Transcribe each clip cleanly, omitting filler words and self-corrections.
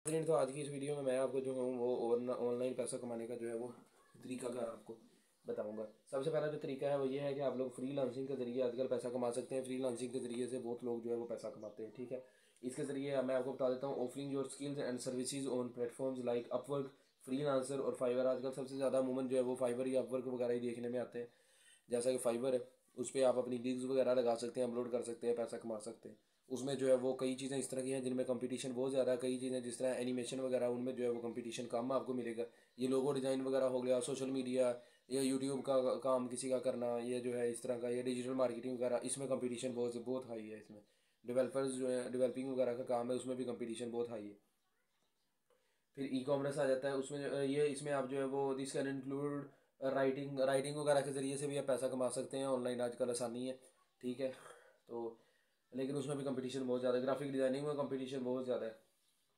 Friend, तो आज की इस वीडियो में मैं आपको जो हूँ वो ऑनलाइन पैसा कमाने का जो है वो तरीका कार आपको बताऊंगा। सबसे पहला जो तरीका है वो ये है कि आप लोग फ्री लांसिंग के ज़रिए आजकल पैसा कमा सकते हैं। फ्री लांसिंग के ज़रिए से बहुत लोग जो है वो पैसा कमाते हैं, ठीक है। इसके ज़रिए मैं आपको बता देता हूँ, offering your skills and services on platforms like Upwork, free lancer और फाइवर। आजकल सबसे ज़्यादा अमूमन जो है वो फाइवर या अपवर्क वगैरह ही देखने में आते हैं। जैसा कि फाइवर है, उस पर आप अपनी गिग्स वगैरह लगा सकते हैं, अपलोड कर सकते हैं, पैसा कमा सकते हैं। उसमें जो है वो कई चीज़ें इस तरह की हैं जिनमें कंपटीशन बहुत ज़्यादा है। कई चीज़ें जिस तरह एनिमेशन वगैरह, उनमें जो है वो कंपटीशन कम आपको मिलेगा। ये लोगो डिज़ाइन वगैरह हो गया, सोशल मीडिया या यूट्यूब का काम किसी का करना, ये जो है इस तरह का, ये डिजिटल मार्केटिंग वगैरह, इसमें कंपटीशन बहुत बहुत हाई है। इसमें डेवलपर्स जो है, डेवलपिंग वगैरह का काम है, उसमें भी कंपटीशन बहुत हाई है। फिर ई कॉमर्स आ जाता है, उसमें ये इसमें आप जो है वो this can include writing writing वगैरह के ज़रिए से भी आप पैसा कमा सकते हैं ऑनलाइन। आजकल आसानी है, ठीक है। तो लेकिन उसमें भी कंपटीशन बहुत ज़्यादा है। ग्राफिक डिज़ाइनिंग में कंपटीशन बहुत ज़्यादा है।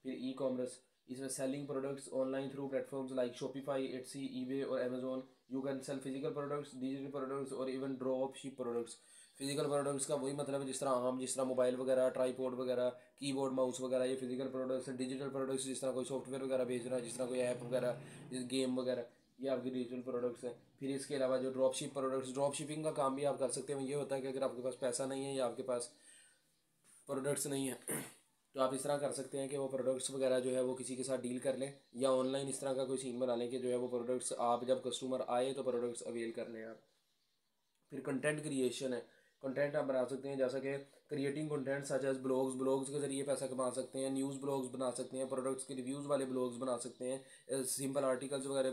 फिर ई कॉमर्स, इसमें selling products online through platforms like Shopify, Etsy, eBay और Amazon. You can sell physical products, digital products और even drop ship products. Physical products का वही मतलब है जिस तरह मोबाइल वगैरह, ट्राईपोड वगैरह, कीबोर्ड माउस वगैरह, ये फिजिकल प्रोडक्ट्स हैं। डिजिटल प्रोडक्ट्स जिस तरह कोई सॉफ्टवेयर वगैरह भेज रहा है, जिस तरह कोई ऐप वगैरह, गेम वगैरह, ये आपके डिजिटल प्रोडक्ट्स हैं। फिर इसके अलावा जो drop ship products, drop shipping का काम भी आप कर सकते हैं। ये होता है कि अगर आपके पास पैसा नहीं है या आपके पास प्रोडक्ट्स नहीं है तो आप इस तरह कर सकते हैं कि वो प्रोडक्ट्स वगैरह जो है वो किसी के साथ डील कर लें, या ऑनलाइन इस तरह का कोई सीन बना लें कि जो है वो प्रोडक्ट्स आप जब कस्टमर आए तो प्रोडक्ट्स अवेल कर लें आप। फिर कंटेंट क्रिएशन है, कंटेंट आप बना सकते हैं, जैसा कि creating content such as blogs, blogs के जरिए पैसा कमा सकते हैं। न्यूज़ ब्लॉग्स बना सकते हैं, प्रोडक्ट्स के रिव्यूज़ वाले ब्लॉग्स बना सकते हैं, सिंपल आर्टिकल्स वगैरह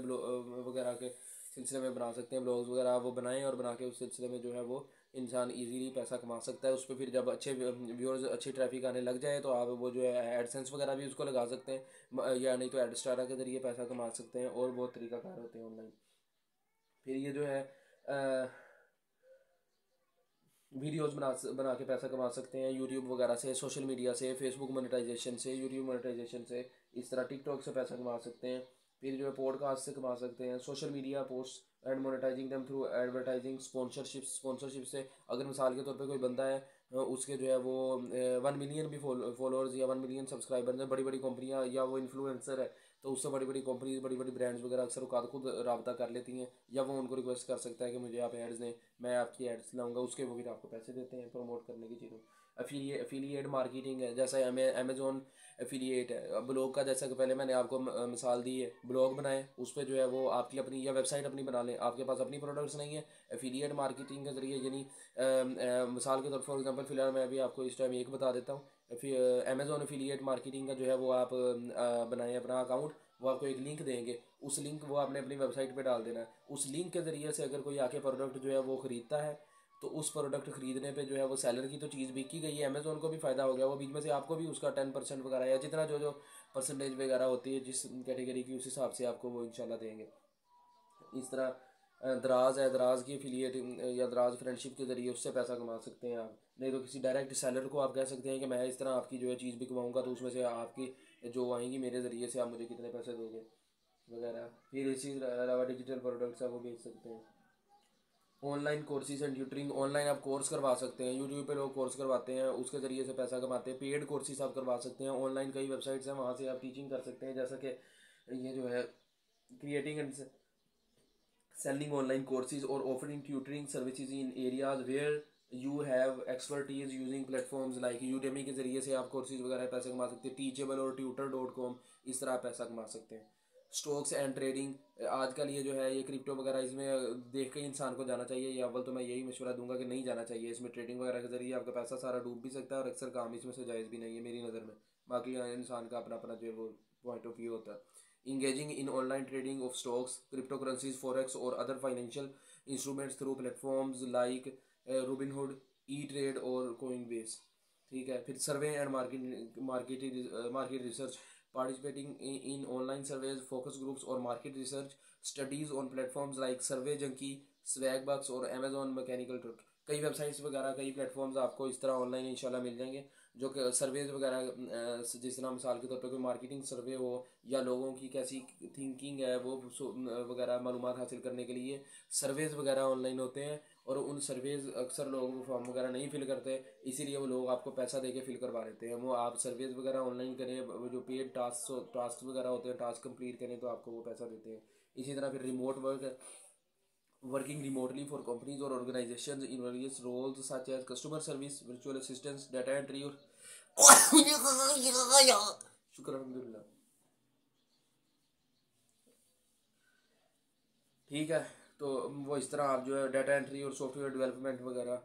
वगैरह के सिलसिले में बना सकते हैं। ब्लॉग्स वगैरह वो बनाएं और बना के उस सिलसिले में जो है वो इंसान इजीली पैसा कमा सकता है उस पर। फिर जब अच्छे व्यूअर्स, अच्छी ट्रैफिक आने लग जाए तो आप वो जो है एडसेंस वगैरह भी उसको लगा सकते हैं, या नहीं तो एडस्टारा के जरिए पैसा कमा सकते हैं। और बहुत तरीकाकार होते हैं ऑनलाइन। फिर ये जो है वीडियोस बना के पैसा कमा सकते हैं यूट्यूब वगैरह से, सोशल मीडिया से, फेसबुक मोनेटाइजेशन से, यूट्यूब मोनेटाइजेशन से, इस तरह टिकटॉक से पैसा कमा सकते हैं। फिर जो है पॉडकास्ट से कमा सकते हैं, social media post and monetising them through advertising, sponsorship से। अगर मिसाल के तौर पे कोई बंदा है, उसके जो है वो 1 मिलियन भी फॉलोअर्स या 1 मिलियन सब्सक्राइबर हैं, बड़ी बड़ी कंपनियां, या वो इन्फ्लुएंसर है, तो उससे बड़ी बड़ी कंपनीज, बड़ी बड़ी ब्रांड्स वगैरह अक्सर औकात खुद रब्ता कर लेती हैं, या वो उनको रिक्वेस्ट कर सकता है कि मुझे आप एड्स दें, मैं आपकी एड्स लाऊंगा, उसके वो फिर आपको पैसे देते हैं प्रमोट करने की चीज़ों। एफिलिएट मार्केटिंग है, जैसा अमेजोन एफिलिएट है। ब्लॉग का, जैसा कि पहले मैंने आपको मिसाल दी है, ब्लॉग बनाए, उस पर जो है वो आपकी अपनी या वेबसाइट अपनी बना लें, आपके पास अपनी प्रोडक्ट्स नहीं है, एफिलिएट मार्केटिंग के जरिए, यानी मिसाल के तौर फॉर एग्जांपल फिलहाल मैं अभी आपको इस टाइम एक बता देता हूँ। फिर अमेजोन एफिलिएट मार्केटिंग का जो है वो आप बनाएं अपना अकाउंट, वो आपको एक लिंक देंगे, उस लिंक वो आपने अपनी वेबसाइट पे डाल देना है। उस लिंक के ज़रिए से अगर कोई आके प्रोडक्ट जो है वो ख़रीदता है, तो उस प्रोडक्ट खरीदने पे जो है वो सेलर की तो चीज़ बिकी गई है, अमेजोन को भी फ़ायदा हो गया, वो बीच में से आपको भी उसका 10% वगैरह या जितना जो जो परसेंटेज वगैरह होती है जिस कैटेगरी की, उस हिसाब से आपको वो इंशाल्लाह देंगे। इस तरह दराज है, दराज की एफिलिएट या दराज फ्रेंडशिप के ज़रिए उससे पैसा कमा सकते हैं आप। नहीं तो किसी डायरेक्ट सेलर को आप कह सकते हैं कि मैं इस तरह आपकी जो है चीज़ बिकवाऊँगा, तो उसमें से आपकी जो आएंगी मेरे ज़रिए से आप मुझे कितने पैसे दोगे वगैरह। फिर इसी अलावा डिजिटल प्रोडक्ट्स आप वो बेच सकते हैं। Online courses and tutoring, online आप कोर्स करवा सकते हैं, यूट्यूब पे लोग कोर्स करवाते हैं, उसके ज़रिए से पैसा कमाते हैं। पेड कोर्सेज आप करवा सकते हैं, ऑनलाइन कई वेबसाइट्स हैं, वहाँ से आप टीचिंग कर सकते हैं। जैसा कि ये जो है creating and selling online courses or offering tutoring services in areas where you have expertise using platforms like Udemy के ज़रिए से आप कोर्सेज वगैरह पैसे कमा सकते हैं। टीचेबल और tutor.com, इस तरह आप पैसा कमा सकते हैं। स्टॉक्स एंड ट्रेडिंग, आजकल ये जो है ये क्रिप्टो वगैरह, इसमें देख के इंसान को जाना चाहिए, या अव्वल तो मैं यही मशवरा दूंगा कि नहीं जाना चाहिए इसमें। ट्रेडिंग वगैरह के ज़रिए आपका पैसा सारा डूब भी सकता है, और अक्सर काम इसमें से जायज़ भी नहीं है मेरी नज़र में। बाकी इंसान का अपना अपना जो है वो पॉइंट ऑफ व्यू होता है। Engaging in online trading of stocks, cryptocurrencies, forex or other financial instruments through platforms like Robinhood, E-Trade और Coinbase, ठीक है। फिर survey and market research, participating in online surveys, focus groups और market research studies on platforms like Survey Junkie, Swagbucks और Amazon Mechanical Turk. कई websites वगैरह, कई platforms आपको इस तरह ऑनलाइन इंशाल्लाह मिल जाएंगे, जो कि सर्वेज वगैरह, जिस तरह मिसाल के तौर पे कोई मार्केटिंग सर्वे हो, या लोगों की कैसी थिंकिंग है वो वगैरह मालूमात हासिल करने के लिए सर्वेज वगैरह ऑनलाइन होते हैं। और उन सर्वेज अक्सर लोग वो फॉर्म वगैरह नहीं फिल करते, इसीलिए वो लोग आपको पैसा दे के फिल करवा देते हैं। वो आप सर्वेज वगैरह ऑनलाइन करें, वो जो पेड टास्क वगैरह होते हैं, टास्क कंप्लीट करें तो आपको वो पैसा देते हैं। इसी तरह फिर remote work, working remotely for companies or organizations in various roles such as customer service, virtual assistance, data entry और शुक्र अल्हम्दुलिल्लाह। ठीक है, तो वो इस तरह आप जो है डाटा एंट्री और सॉफ्टवेयर डेवलपमेंट वगैरह,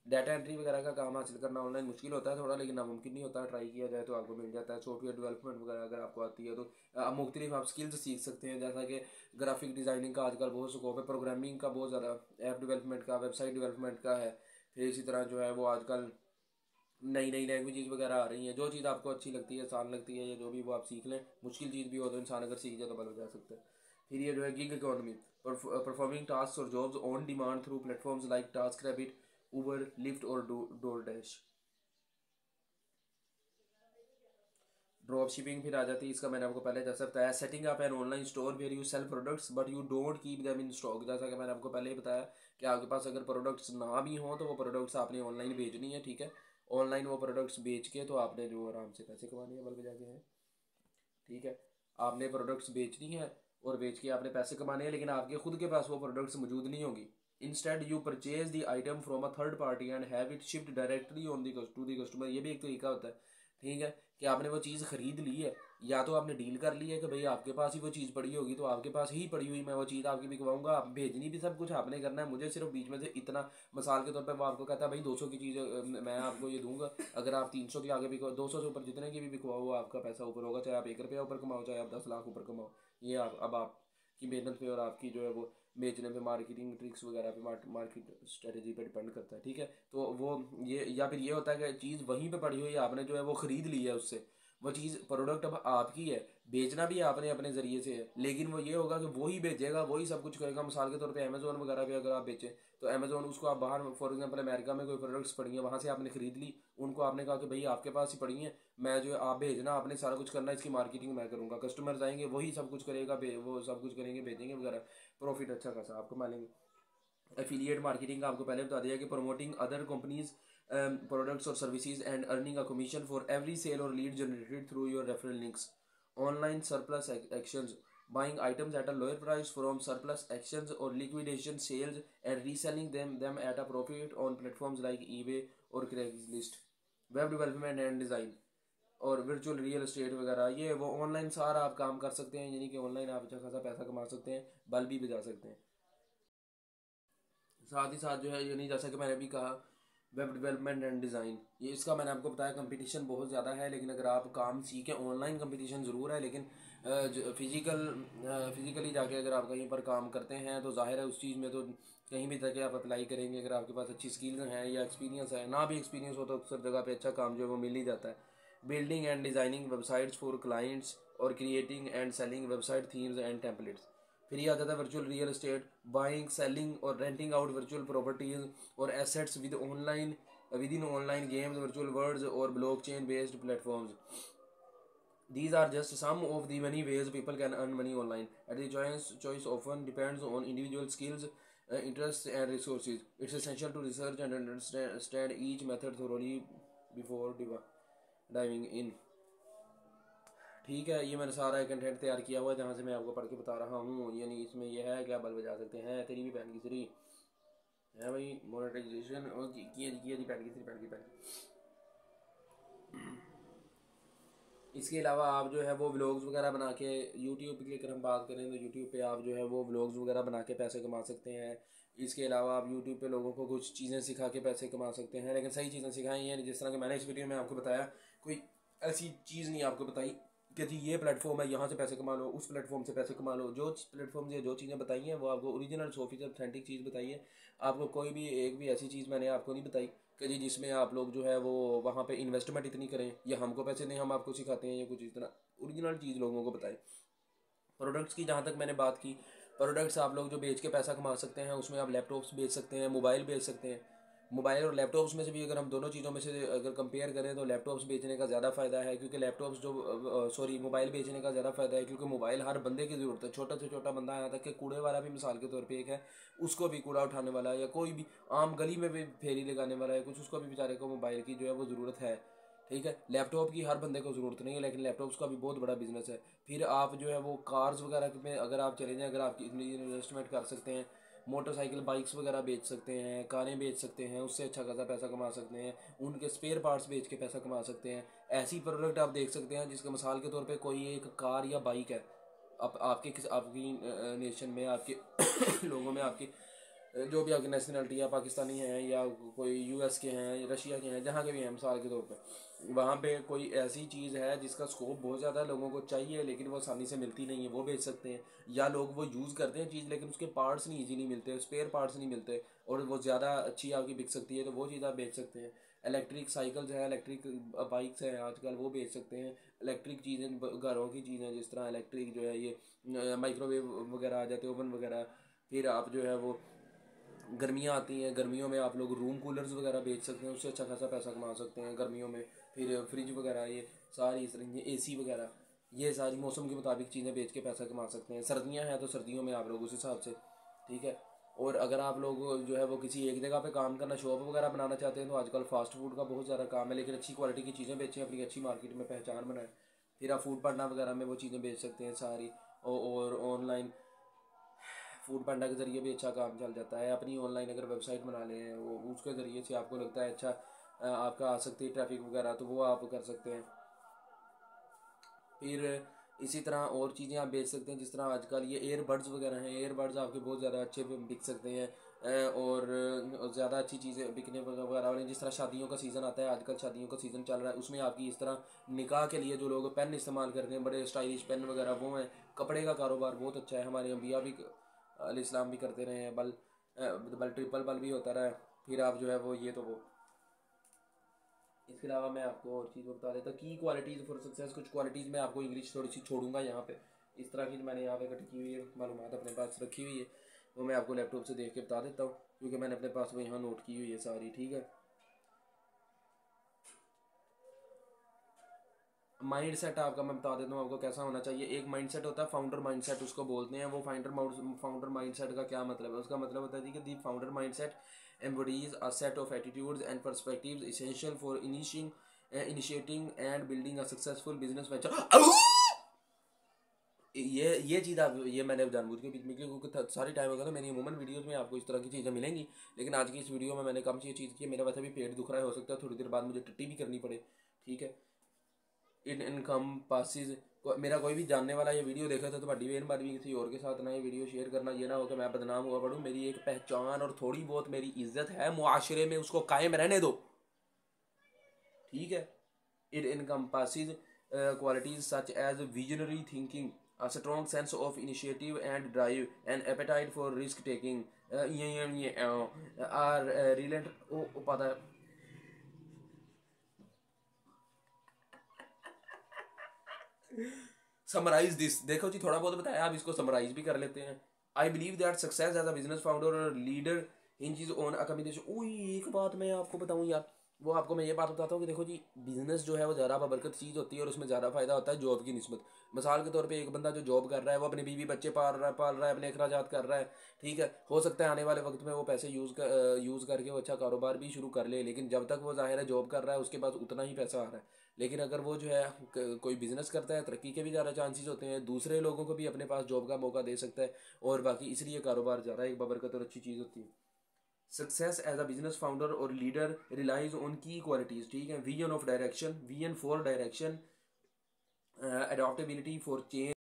डाटा एंट्री वगैरह का काम हासिल करना ऑनलाइन मुश्किल होता है थोड़ा, लेकिन नामुमकिन नहीं होता, ट्राई किया जाए तो आपको मिल जाता है। सॉफ्टवेयर डेवलपमेंट वगैरह अगर आपको आती है तो आप मुख्तलिफ आप स्किल्स सीख सकते हैं, जैसा कि ग्राफिक डिज़ाइनिंग का आजकल बहुत स्कोप है, प्रोग्रामिंग का बहुत ज़्यादा, ऐप डेवलपमेंट का, वेबसाइट डेवलपमेंट का है। फिर इसी तरह जो है वो आजकल नई नई लैंग्वेजेस वगैरह आ रही हैं। जो चीज़ आपको अच्छी लगती है, आसान लगती है, या जो भी वो आप सीख लें। मुश्किल चीज़ भी हो तो इंसान अगर सीख जाए तो बदल जा सकता है। फिर ये जो है गिग इकोनॉमी, परफॉर्मिंग टास्क और jobs on demand through platforms like task rabbit, Uber, lift और डोर डैश। ड्रॉप शिपिंग फिर आ जाती है, इसका मैंने आपको पहले जैसा बताया, setting up an online store where you sell products but you don't keep them in stock. जैसा कि मैंने आपको पहले ही बताया कि आपके पास अगर प्रोडक्ट्स ना भी हों तो वो प्रोडक्ट्स आपने ऑनलाइन भेजनी है, ठीक है। ऑनलाइन वो प्रोडक्ट्स बेच के तो आपने जो आराम से पैसे कमाने हैं, बल्कि जाके हैं, ठीक है। आपने प्रोडक्ट्स बेचनी है और बेच के आपने पैसे कमाने हैं, लेकिन आपके खुद के पास वो प्रोडक्ट्स मौजूद नहीं होंगी। Instead you purchase the item from a third party and have it shift directly on the to the customer. ये भी एक तरीका होता है, ठीक है, कि आपने वो चीज़ खरीद ली है, या तो आपने डील कर ली है कि भाई आपके पास ही वो चीज़ पड़ी होगी तो आपके पास ही पड़ी हुई मैं वो चीज़ आपकी बिकवाऊंगा, आप भेजनी भी सब कुछ आपने करना है, मुझे सिर्फ बीच में से इतना, मिसाल के तौर पर वो आपको कहता है भाई 200 की चीज़ मैं आपको ये दूंगा, अगर आप 300 के आगे बिकवा, 200 से ऊपर जितने की भी बिकवाओ वो आपका पैसा ऊपर होगा, चाहे आप 1 रुपया ऊपर कमाओ, चाहे आप 10 लाख ऊपर कमाओ। ये आप अब आपकी मेहनत पे और आपकी जो है वो बेचने पे, मार्केटिंग ट्रिक्स वगैरह पे, मार्केट स्ट्रेटजी पे डिपेंड करता है, ठीक है। तो वो ये, या फिर ये होता है कि चीज़ वहीं पे पड़ी हुई है, आपने जो है वो ख़रीद ली है उससे, वो चीज़ प्रोडक्ट अब आपकी है, बेचना भी आपने अपने ज़रिए से है, लेकिन वो ये होगा कि वही बेचेगा, वही सब कुछ करेगा। मिसाल के तौर पे अमेजोन वगैरह पे अगर आप बेचें तो अमेजोन उसको आप बाहर, फॉर एग्जांपल अमेरिका में कोई प्रोडक्ट्स पड़ी हैं, वहाँ से आपने ख़रीद ली, उनको आपने कहा कि भाई आपके पास ही पड़ी हैं, मैं जो है आप भेजना, आपने सारा कुछ करना, इसकी मार्केटिंग मैं करूँगा, कस्टमर्स आएंगे वही सब कुछ करेगा, वो सब कुछ करेंगे, भेजेंगे वगैरह, प्रॉफिट अच्छा खासा आप कमा लेंगे। एफिलिएट मार्केटिंग का आपको पहले बता दिया कि प्रमोटिंग अदर कंपनीज प्रोडक्ट्स और services and earning a commission for every sale और lead generated through your referral links. Online surplus auctions, buying items at a lower price from surplus actions or liquidation sales and reselling them at a profit on platforms like eBay और Craigslist। Web development and design और virtual real estate वगैरह, ये वो online सारा आप काम कर सकते हैं, यानी कि ऑनलाइन आप अच्छा खासा पैसा कमा सकते हैं, बल भी बजा सकते हैं। साथ ही साथ जो है, यानी जैसा कि मैंने भी कहा, वेब डेवलपमेंट एंड डिज़ाइन, ये इसका मैंने आपको बताया कंपटीशन बहुत ज़्यादा है, लेकिन अगर आप काम सीखें, ऑनलाइन कंपटीशन ज़रूर है, लेकिन फिज़िकली जाके अगर आप कहीं पर काम करते हैं तो जाहिर है उस चीज़ में तो कहीं भी जाके आप अप्लाई करेंगे, अगर आपके पास अच्छी स्किल्स हैं या एक्सपीरियंस है, ना भी एक्सपीरियंस हो तो अक्सर जगह पे अच्छा काम जो है वो मिल ही जाता है। Building and designing websites for clients और creating and selling website themes and templates. फिर ये आता था virtual real estate, buying, selling और रेंटिंग आउट वर्चुअल प्रॉपर्टीज और assets within online games, virtual worlds और blockchain based platforms. These are just some of the many ways people can earn money online. And the choice often depends on individual skills, interests, and resources. It's essential to research and understand each method thoroughly before diving in. ठीक है, ये मैंने सारा content तैयार किया हुआ है जहाँ से मैं आपको पढ़ के बता रहा हूँ, यानी इसमें यह है क्या बल बजा सकते हैं, तेरी भी पैन की सरी है भाई, मोनेटाइजेशन और किया जी पैन की सरी, पैन की। इसके अलावा आप जो है वो व्लॉग्स वगैरह बना के, यूट्यूब की अगर हम बात करें तो यूट्यूब पे आप जो है वो व्लॉग्स वगैरह बना के पैसे कमा सकते हैं। इसके अलावा आप यूट्यूब पे लोगों को कुछ चीज़ें सिखा के पैसे कमा सकते हैं, लेकिन सही चीज़ें सिखाई हैं, जिस तरह कि मैंने इस वीडियो में आपको बताया, कोई ऐसी चीज़ नहीं आपको बताई कि जी ये प्लेटफॉर्म है यहाँ से पैसे कमा लो, उस प्लेटफॉर्म से पैसे कमा लो। जो प्लेटफॉर्म से जो चीज़ें बताई हैं वो आपको ओरिजिनल 100% ऑथेंटिक चीज़ बताई है। आपको कोई भी एक भी ऐसी चीज़ मैंने आपको नहीं बताई कि जी जिसमें आप लोग जो है वो वहाँ पे इन्वेस्टमेंट इतनी करें या हमको पैसे दें हम आपको सिखाते हैं, या कुछ इस तरह ओरिजिनल चीज़ लोगों को बताएं। प्रोडक्ट्स की जहाँ तक मैंने बात की, प्रोडक्ट्स आप लोग जो बेच के पैसा कमा सकते हैं, उसमें आप लैपटॉप्स बेच सकते हैं, मोबाइल बेच सकते हैं, मोबाइल और लैपटॉप्स में से भी अगर हम दोनों चीज़ों में से अगर कंपेयर करें तो लैपटॉप्स बेचने का ज़्यादा फ़ायदा है, क्योंकि लैपटॉप्स जो सॉरी मोबाइल बेचने का ज़्यादा फ़ायदा है, क्योंकि मोबाइल हर बंदे की ज़रूरत है। छोटा से छोटा बंदा यहाँ तक कि कूड़े वाला भी मिसाल के तौर पे एक है, उसको भी कूड़ा उठाने वाला या कोई भी आम गली में भी फेरी लगाने वाला है कुछ, उसको भी बेचारे को मोबाइल की जो है वो ज़रूरत है। ठीक है, लैपटॉप की हर बंदे को ज़रूरत नहीं है, लेकिन लैपटॉप्स का भी बहुत बड़ा बिजनेस है। फिर आप जो है वो कार्स वगैरह में अगर आप चले जाएँ, अगर आप इतनी इन्वेस्टमेंट कर सकते हैं, मोटरसाइकिल बाइक्स वगैरह बेच सकते हैं, कारें बेच सकते हैं, उससे अच्छा खासा पैसा कमा सकते हैं। उनके स्पेयर पार्ट्स बेच के पैसा कमा सकते हैं। ऐसी प्रोडक्ट आप देख सकते हैं जिसके मिसाल के तौर पे कोई एक कार या बाइक है, आपकी नेशन में, आपके लोगों में, आपकी जो भी आपकी नेशनलिटी है, पाकिस्तानी हैं या कोई यूएस के हैं, रशिया के हैं, जहाँ के भी हैं मिसाल के तौर पे, वहाँ पे कोई ऐसी चीज़ है जिसका स्कोप बहुत ज़्यादा लोगों को चाहिए लेकिन वो आसानी से मिलती नहीं है, वो बेच सकते हैं। या लोग वो यूज़ करते हैं चीज़ लेकिन उसके पार्ट्स नहीं ईजीली मिलते, स्पेयर पार्ट्स नहीं मिलते, और वो ज़्यादा अच्छी आपकी बिक सकती है, तो वो चीज़ आप बेच सकते हैं। इलेक्ट्रिक साइकिल्स हैं, इलेक्ट्रिक बाइक्स हैं आजकल, वो बेच सकते हैं। इलेक्ट्रिक चीज़ें, घरों की चीज़ें, जिस तरह इलेक्ट्रिक जो है ये माइक्रोवेव वगैरह आ जाते हैं, ओवन वगैरह। फिर आप जो है वो गर्मियाँ आती हैं, गर्मियों में आप लोग रूम कूलर्स वगैरह बेच सकते हैं, उससे अच्छा खासा पैसा कमा सकते हैं गर्मियों में। फिर फ्रिज वगैरह, ये सारी इस तरह, ये एसी वगैरह, ये सारी मौसम के मुताबिक चीज़ें बेच के पैसा कमा सकते हैं। सर्दियाँ हैं तो सर्दियों में आप लोग उस हिसाब से, ठीक है। और अगर आप लोग जो है वो किसी एक जगह पे काम करना, शॉप वगैरह बनाना चाहते हैं, तो आजकल फास्ट फूड का बहुत ज़्यादा काम है, लेकिन अच्छी क्वालिटी की चीज़ें बेचें, अपनी अच्छी मार्केट में पहचान बनाएं। फिर आप फूड पांडा वगैरह में वो चीज़ें बेच सकते हैं सारी। और ऑनलाइन फूड पांडा के ज़रिए भी अच्छा काम चल जाता है। अपनी ऑनलाइन अगर वेबसाइट बना लें, वो उसके ज़रिए से आपको लगता है अच्छा आपका आ सकती है ट्रैफिक वगैरह, तो वो आप कर सकते हैं। फिर इसी तरह और चीज़ें आप बेच सकते हैं, जिस तरह आजकल ये एयरबड्स वगैरह हैं, एयरबड्स आपके बहुत ज़्यादा अच्छे बिक सकते हैं। और ज़्यादा अच्छी चीज़ें बिकने वगैरह वाली, जिस तरह शादियों का सीज़न आता है, आजकल शादियों का सीज़न चल रहा है, उसमें आपकी इस तरह निकाह के लिए जो लोग पेन इस्तेमाल करते हैं, बड़े स्टाइलिश पेन वगैरह, वो हैं। कपड़े का कारोबार बहुत अच्छा है, हमारे अम्बिया भी अलैहिस्सलाम भी करते रहे हैं, बल ट्रिपल बल भी होता रहा है। फिर आप जो है वो ये तो वो इसके अलावा मैं आपको और चीज़ बता देता, की क्वालिटीज़ फॉर सक्सेस। कुछ क्वालिटीज़ मैं आपको इंग्लिश थोड़ी सी छोड़ूंगा यहाँ पे, इस तरह की मैंने यहाँ पे इकट्ठी की हुई है मालूमात अपने पास रखी हुई है, वो मैं आपको लैपटॉप से देख के बता देता हूँ, क्योंकि मैंने अपने पास वो यहाँ नोट की हुई है सारी, ठीक है। माइंड सेट आपका मैं बता देता हूँ आपको कैसा होना चाहिए। एक माइंड सेट होता है फाउंडर माइंड सेट, उसको बोलते हैं। वो फाउंडर माइंड सेट का क्या मतलब है? उसका मतलब होता है जी कि the founder mind set embodies a set of attitudes and perspectives essential for initiating and building a successful business venture। ये चीज़ आप, ये मैंने जानबूझ के बीच में, क्योंकि सारी टाइम होगा तो मेरी अमूमन वीडियोस में आपको इस तरह की चीज़ें मिलेंगी, लेकिन आज की इस वीडियो में मैंने कम सी चीज़ की। मेरा वैसे भी पेट दुख रहा है, हो सकता है थोड़ी देर बाद मुझे टट्टी भी करनी पड़े, ठीक है। इन इनकम पासिस, मेरा कोई भी जानने वाला ये वीडियो देखा था तो बड़ी बहन बार भी किसी और के साथ ना ये वीडियो शेयर करना, ये ना हो कि मैं बदनाम हुआ पड़ूँ। मेरी एक पहचान और थोड़ी बहुत मेरी इज्जत है मुआशरे में, उसको कायम रहने दो, ठीक है। It encompasses qualities such as visionary thinking, a strong sense of initiative and drive, an appetite for risk taking, are relent पता है। समराइज दिस, देखो जी थोड़ा बहुत बताया, आप इसको समराइज भी कर लेते हैं। I believe that success as a business founder और leader hinges on a combination. ओए एक बात मैं आपको बताऊं यार, वो आपको मैं ये बात बताता हूँ कि देखो जी, बिजनेस जो है वो ज़्यादा बरकत चीज़ होती है और उसमें ज़्यादा फायदा होता है जॉब की निस्बत। मिसाल के तौर पे एक बंदा जो जॉब कर रहा है, वो अपनी बीवी बच्चे पाल रहा है, अपने अखराजात कर रहा है, ठीक है। हो सकता है आने वाले वक्त में वो पैसे यूज़ करके वो अच्छा कारोबार भी शुरू कर ले, लेकिन जब तक वो ज़ाहिर है जॉब कर रहा है उसके पास उतना ही पैसा आ रहा है। लेकिन अगर वो जो है कोई बिजनेस करता है, तरक्की के भी ज़्यादा चांसेस होते हैं, दूसरे लोगों को भी अपने पास जॉब का मौका दे सकता है, और बाकी इसलिए कारोबार ज़्यादा एक बबरकत और अच्छी चीज़ होती है। Success as a business founder और leader relies on key qualities, ठीक है। Vision for direction, adaptability for change,